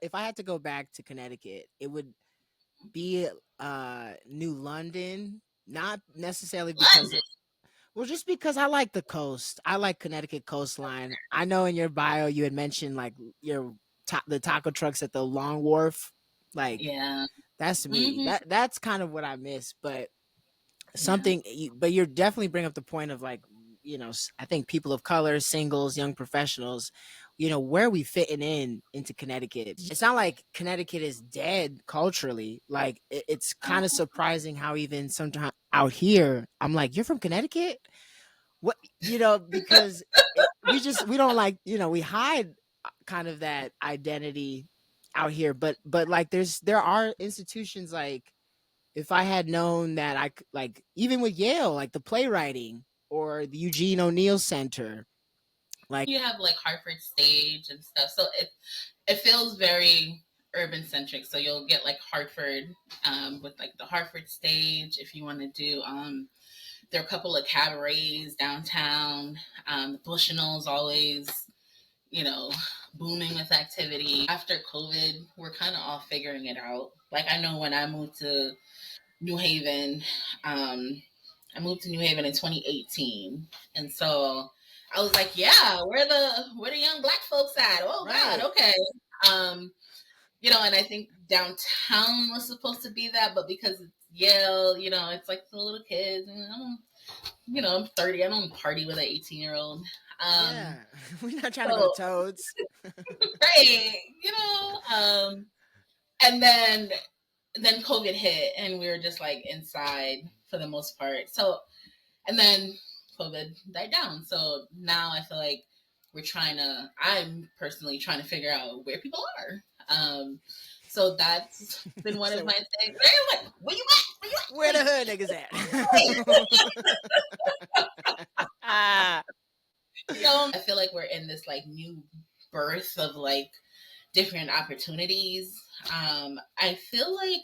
if I had to go back to Connecticut, it would be New London, not necessarily because London. well, just because I like the coast. I like Connecticut coastline. I know in your bio you had mentioned like your the taco trucks at the Long Wharf. Like Yeah. that's me. Hmm. That's kind of what I miss. But Yeah. but you're definitely bring up the point of like, I think people of color, singles, young professionals, where we fitting into Connecticut. It's not like Connecticut is dead culturally. Like it's kind of surprising how even sometimes out here I'm like, you're from Connecticut, what, because we don't like, we hide kind of that identity out here, but like there are institutions like, if I had known that like even with Yale, like the playwriting or the Eugene O'Neill Center, like You have like Hartford Stage and stuff, so it feels very urban centric. So you'll get like Hartford, with like the Hartford Stage. If you want to do, there are a couple of cabarets downtown. Bushnell's always, you know, booming with activity. After COVID, we're kind of all figuring it out. Like I know when I moved to New Haven, I moved to New Haven in 2018, and so I was like, "Yeah, where the young black folks at? Oh right. God, okay." Um, and I think downtown was supposed to be that, but because it's Yale, it's like the little kids, and I'm 30. I don't party with an 18-year-old. Yeah, we're not trying to go to So Toads. right, and then COVID hit, and we were just like inside for the most part. So, and then COVID died down. So now I feel like I'm personally trying to figure out where people are. So that's been one of So my things. They're like, where you at? Where you where the at? hood niggas at? I feel like we're in this like new birth of like different opportunities. I feel like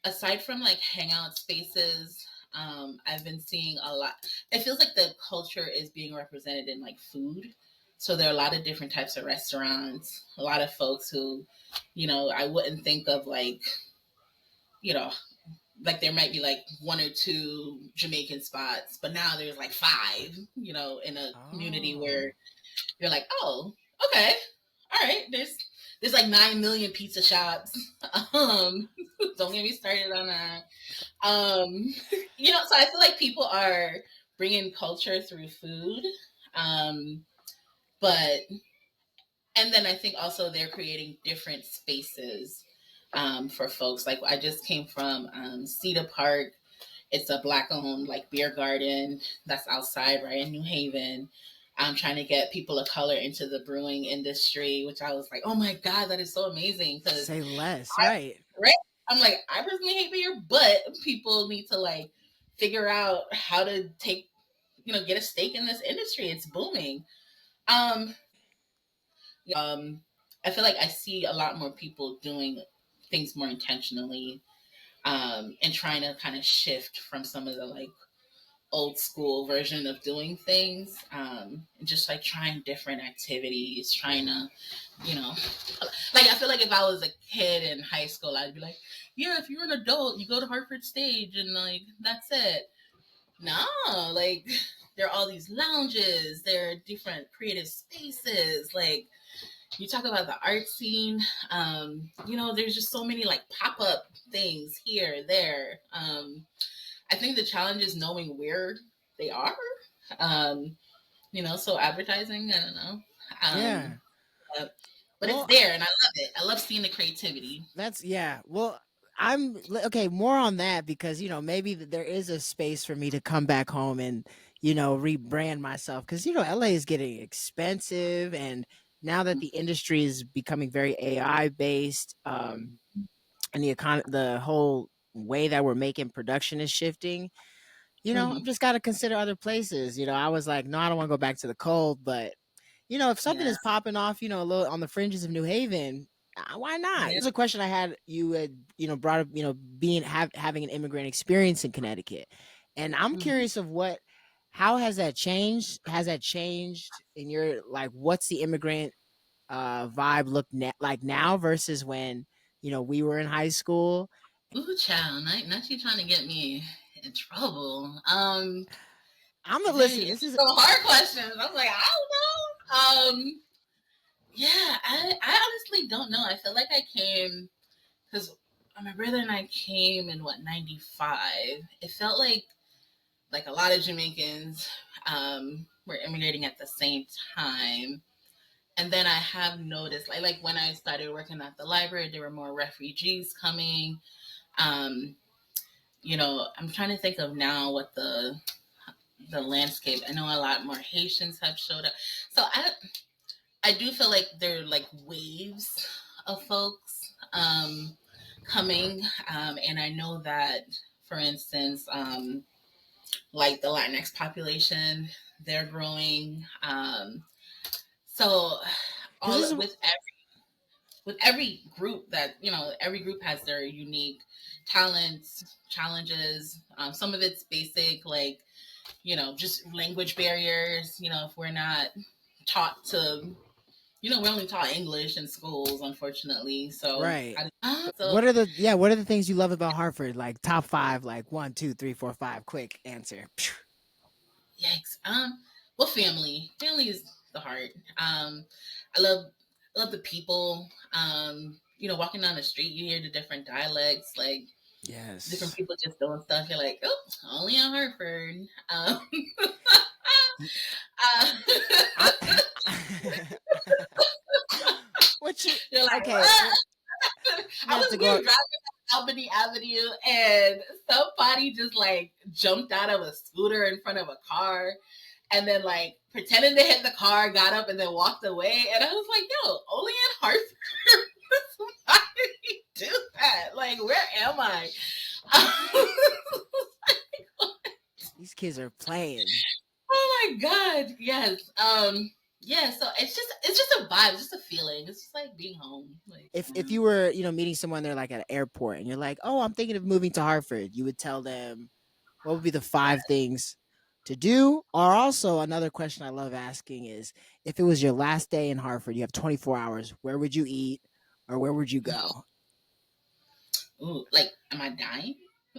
aside from like hangout spaces, I've been seeing a lot. It feels like the culture is being represented in like food. So there are a lot of different types of restaurants, a lot of folks who, I wouldn't think of like, you know, like there might be like one or two Jamaican spots, but now there's like five, in a community Oh, where you're like, oh, okay, all right. There's like 9 million pizza shops. Um, don't get me started on that. So I feel like people are bringing culture through food, um, but and then I think also they're creating different spaces, for folks. Like I just came from Cedar Park. It's a black-owned like beer garden that's outside right in New Haven. I'm trying to get people of color into the brewing industry, which I was like, oh my God, that is so amazing. Because say less, I, right? right? I'm like, I personally hate beer, but people need to like figure out how to get a stake in this industry. It's booming. Um, um, I feel like I see a lot more people doing things more intentionally, and trying to kind of shift from some of the like old school version of doing things, and just like trying different activities, trying to, you know, like I feel like if I was a kid in high school, I'd be like, yeah, if you're an adult, you go to Hartford Stage and like that's it. No, like there are all these lounges, there are different creative spaces. Like you talk about the art scene, there's just so many like pop up things here, there. I think the challenge is knowing where they are. Um, so advertising, I don't know. Yeah. But it's Well, there and I love it. I love seeing the creativity. that's yeah. Well, okay. More on that because maybe there is a space for me to come back home and rebrand myself because LA is getting expensive, and now that the industry is becoming very AI based, and the whole way that we're making production is shifting. I've Mm-hmm. just got to consider other places. I was like, no, I don't want to go back to the cold, but if something Yeah. is popping off, a little on the fringes of New Haven, why not? Yeah. It's a question I had. You had, brought up, having an immigrant experience in Connecticut, and I'm Mm-hmm. curious of how has that changed? Has that changed in your like? What's the immigrant vibe look like now versus when we were in high school? Ooh, child, not you trying to get me in trouble. I'm not Dang, listening. This it's is some hard questions. I'm like, I don't know. Yeah, I honestly don't know. I feel like I came because my brother and I came in what 95. It felt like a lot of Jamaicans were immigrating at the same time. And then I have noticed, like when I started working at the library, there were more refugees coming. Um, I'm trying to think of now what the landscape. I know a lot more Haitians have showed up. So I do feel like there are like waves of folks coming, and I know that, for instance, like the Latinx population, they're growing. So because this all is with every group that every group has their unique talents, challenges. Some of it's basic, like just language barriers. If we're not taught to, we're only taught English in schools, unfortunately. So, right. so What are the things you love about Hartford? Like top five, like one, two, three, four, five. Quick answer. yikes. Well, family is the heart. I love the people. Walking down the street, you hear the different dialects, like different Yes. people just doing stuff. You're like, oh, only in Hartford. Uh, I, what you you're like, okay? what? I Not was to we were go. driving down Albany Avenue, and somebody just like jumped out of a scooter in front of a car, and then like pretended to hit the car, got up, and then walked away. And I was like, yo, only in Hartford. Why did he do that? Like, where am I? These kids are playing. Oh my god, yes. Yeah, so it's just a vibe, it's just a feeling. It's just like being home. Like, If you were meeting someone there like at an airport and you're like, oh, I'm thinking of moving to Hartford, you would tell them what would be the yeah. five things to do? Or also another question I love asking is if it was your last day in Hartford, you have 24 hours, where would you eat or where would you go? Ooh, like, am I dying?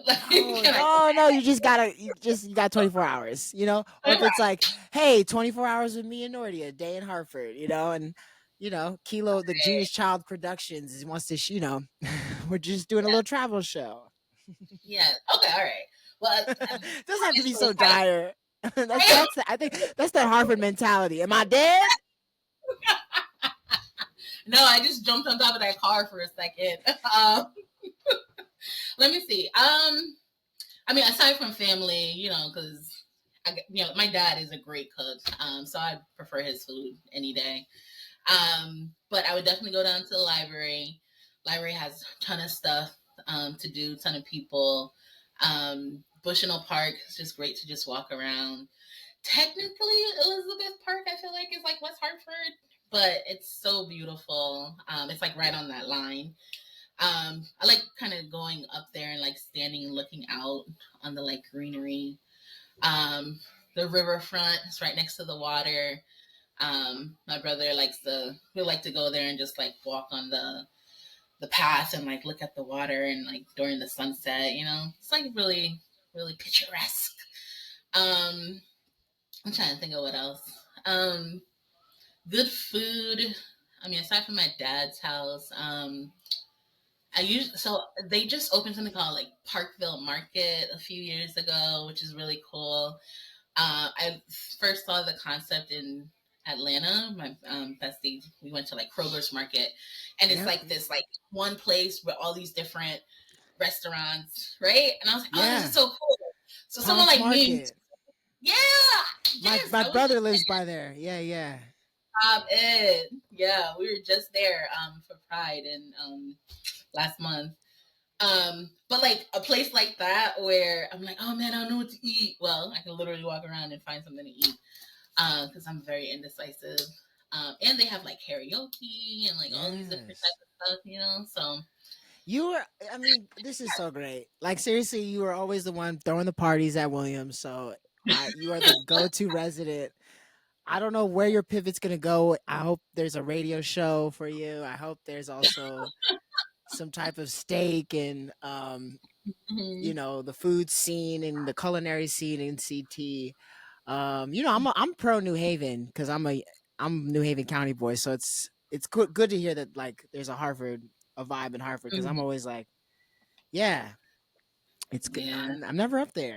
Like, No, can I go no, no. You got 24 hours, Or if back? it's like, hey, 24 hours with me and Nordia, a day in Hartford, and Kilo, the Genius Child Productions wants to, we're just doing a little travel show. Yeah. Okay. All right. Well, Doesn't have to be honestly, so dire. I think that's that Harvard mentality. Am I dead? no, I just jumped on top of that car for a second. Let me see. I mean, aside from family, because my dad is a great cook, so I prefer his food any day. But I would definitely go down to the library. Library has a ton of stuff to do, ton of people. Bushnell Park is just great to just walk around. Technically, Elizabeth Park, I feel like, is like West Hartford, but it's so beautiful. It's like right on that line. I like kind of going up there and like standing and looking out on the like greenery. Um, the riverfront is right next to the water. My brother we like to go there and just like walk on the path and like look at the water and like during the sunset. It's like really really picturesque. Um, I'm trying to think of what else. Good food. I mean, aside from my dad's house, so they just opened something called like Parkville Market a few years ago, which is really cool. I first saw the concept in Atlanta. My bestie, we went to like Kroger's Market, and it's Yep. like this like one place with all these different restaurants, right? And I was like, oh, this is Yeah. so cool. So someone Tom's like me, Market. yeah, yes, My I was brother just lives by there. Yeah, yeah. it. Yeah, we were just there for Pride and last month. But like a place like that where I'm like, oh man, I don't know what to eat. Well, I can literally walk around and find something to eat because I'm very indecisive. And they have like karaoke and like all these different Yes. types of stuff. So You were, I mean, this is so great. Like seriously, you were always the one throwing the parties at Williams. So you are the go-to resident I don't know where your pivot's gonna go. I hope there's a radio show for you. I hope there's also some type of stake and Mhm. the food scene and the culinary scene in CT. I'm pro New Haven because I'm New Haven County boy, so it's good to hear that like there's a vibe in Hartford because I'm Mhm. always like, yeah, it's good. Yeah. I'm never up there.